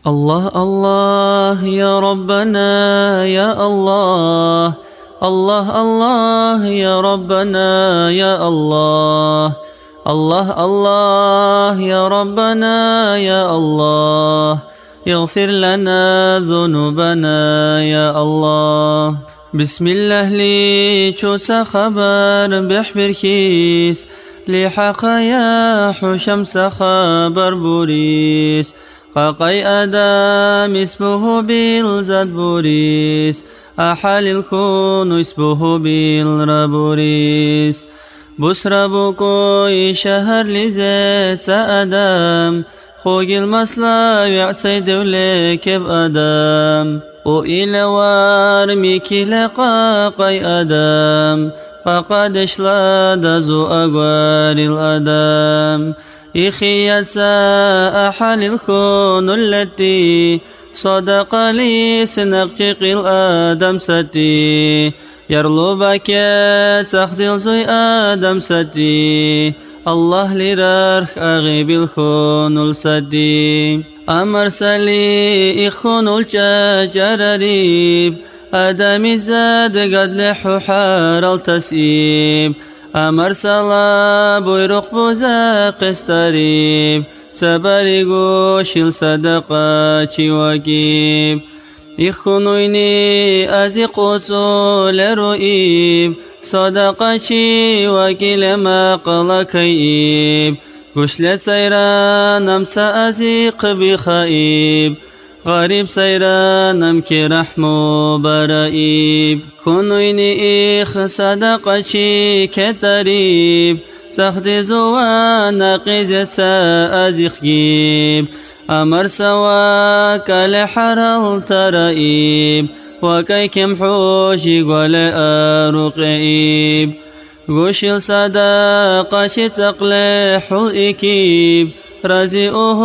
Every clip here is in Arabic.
الله الله يا ربنا يا الله، الله الله يا ربنا يا الله، الله الله يا ربنا يا الله، اغفر لنا ذنوبنا يا الله. بسم الله لي تشوت خبر بحبركيس لحق يا حشمس خبر بوريس قاقي آدم اسمه بالزاد بوريس أحال الكون اسمه بالربوريس بسر بوكوي شهر لزيت آدم خوغ المسلا يعسي دوليك بآدم وإلى وارميكي لقاقي آدم فقد اشلاد زو أقوار الآدم إخيت أحل الكون التي صدق لي سنقشق الآدم ستي يرلو بكيت تخدل زي آدم ستي الله لرارخ أغيب الكون السدي أمر سلي إخون الجرريب آدم زاد قد لحو حار التسيب أمر سلا بيرق بزاق استريب سبري قوشل صدقات وكيب إخنويني أزيقوتو لرؤيب صدقاتي وكيل ما قل كيب قشلت سيران أمسا أزيق بخيب غريب سيران أمكي رحمو برائب كنويني إخ صدقاتي كتريب سخدي زوانا قيزة سأزيخيب أمر سواك لحرل ترائب وكيكم حوشي ولا أرقيب قشل صدقاتي تقلح الإكيب رزئه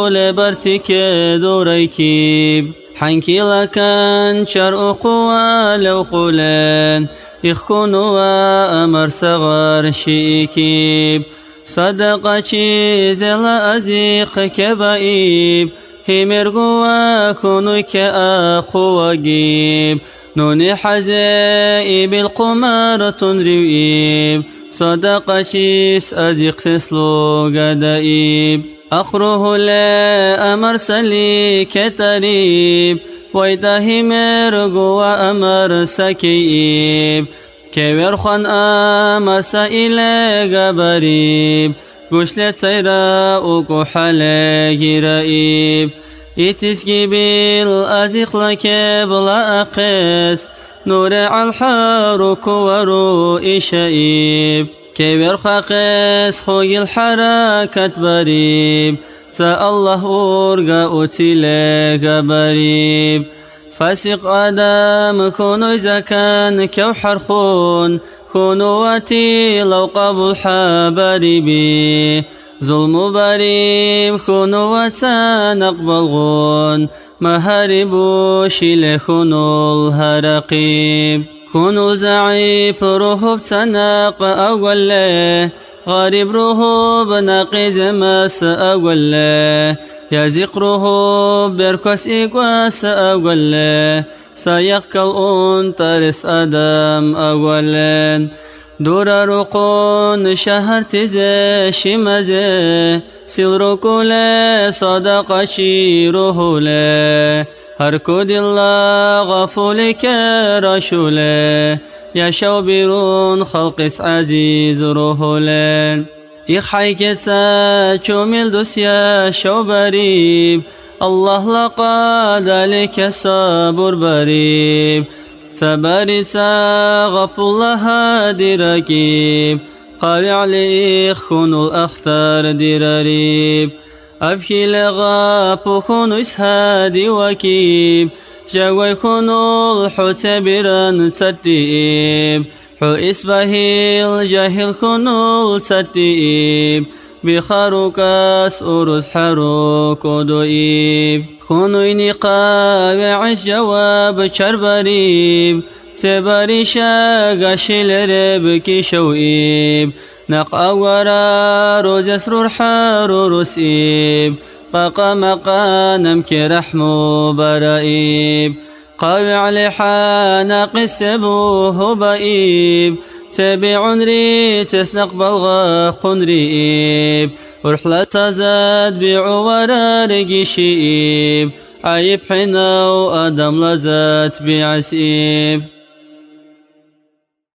لبرتك دوريكيب حنكي لكن شرق قوى لو قلان يخكون وأمر صغار شيكيب صدقتي زل أزيق كبائب همر قوى كونك أخو وجيب نوني حزائب القمر تنريب صدقتي أزيق سسلو قدائب أخره لا أمر سلي كتريب ويده مرقو وأمر سكيب كبير خان أمر سائل قبريب قشلت سيراء كحلاق رئيب إتسكي بالأزيق لك بلا أقس نور الحارك ورؤي شئيب كبير خاقس خوي الحركة بريب سأله أرقى أتلك بريب فاسق آدم كونوا إذا كان كوحر خون كونوا واتي لو قبل حباريبي ظلم بريب كونوا واتان أقبل غون مهاربو شيل كونوا الهرقيب كونوا زعيب روح بتناق أوله غريب روح بناقز مس أوله يزيق روح بركس إقواس أوله سيقل أنترس أدم أوله دور رقون شهر تزي شمزي سيل ركولي صدق شيروه هركود الله غفولك رشوله يا شوبرون خلقس عزيز روحولين يخحيك تشوميل دوسيا شوبريب الله لقاد عليك صبر بريب سبري غف الله دي ركيب قابع عليك خونو الأختار دي رريب أبكي لغاب خونو إسهادي وكيب جاوي خونو الحوت بران تتيب حو إسباهيل جاهل خونو التتيب بخاروكاس أروس حروك ودوئيب خونو نقاب الجواب شربريب تباري شاقاشي لربكي شوئيب نقا ورا روز سرور حارو رسيب قاقا مقانم كي رحمو برائيب قاوع لحانا قسبوه بائيب تبع ري تسنق بلغا قنريب ورحلة زاد بعورا رقشيب عيب حنو أدم لزات بعسيب